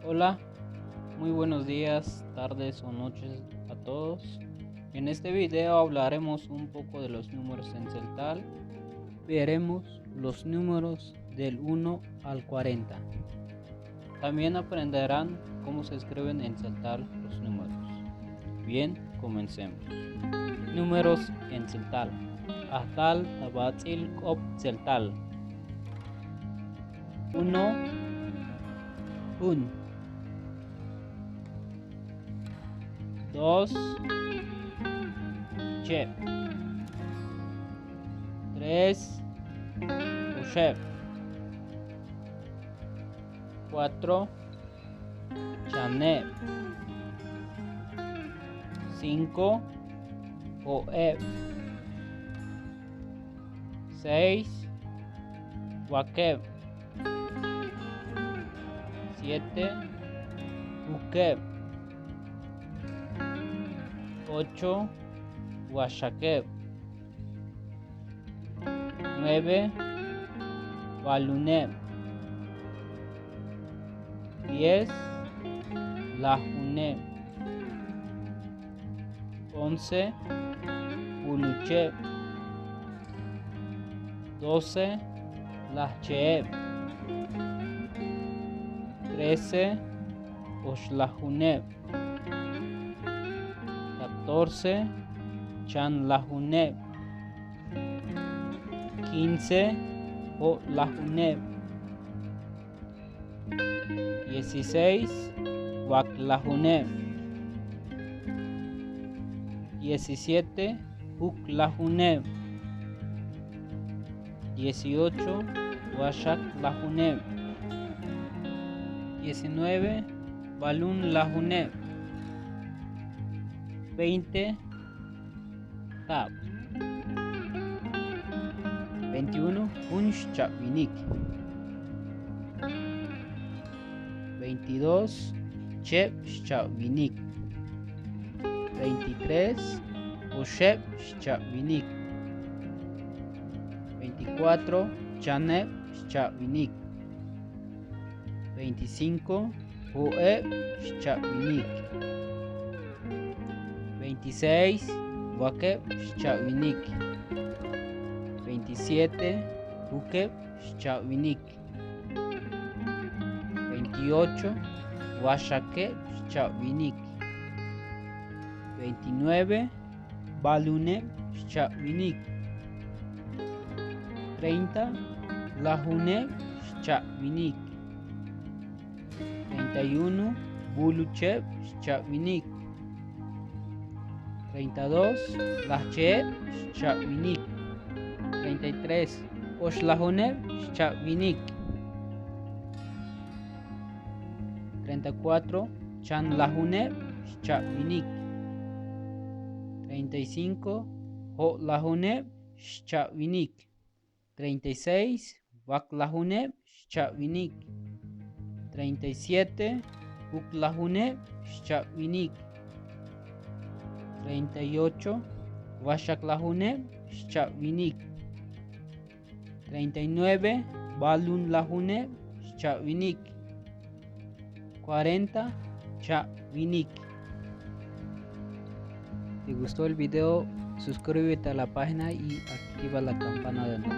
Hola, muy buenos días, tardes o noches a todos. En este video hablaremos un poco de los números en celtal. Veremos los números del 1 al 40. También aprenderán cómo se escriben en celtal los números. Bien, comencemos. Números en celtal. Ahtal tabatil op celtal. 1 un 2 chep 3 ushep 4 chanep 5 oep 6 wakep 7 ukep 8 washakep 9 walunep 10 lahunep 11 uluchep 12 lahchep 13 oshlahunep 14 chanlahunep 15 olahunep 16 waklahunep 17 uklahunep 18 washaklahunep 19 balunlahunep 20 tab 21 hunchchawinik 22 chepchawinik 23 ushepchawinik 24 chanepchawinik 25 oepchawinik 26 wakepchawinik 27 ukepchawinik 28 washakepchawinik 29 balunepchawinik 30 lahunepchawinik 31 buluchepchawinik 32 lahchepchawinik 33 oshlahunepchawinik 34 chanlahunepchawinik 35 holahunepchawinik 36 waklahunepchawinik 37 uklahunepchawinik 38 washaklahunepchawinik 39 balunlahunepchawinik 40 chawinik. ¿Te gustó el video? Suscríbete a la página y activa la campana de notificaciones.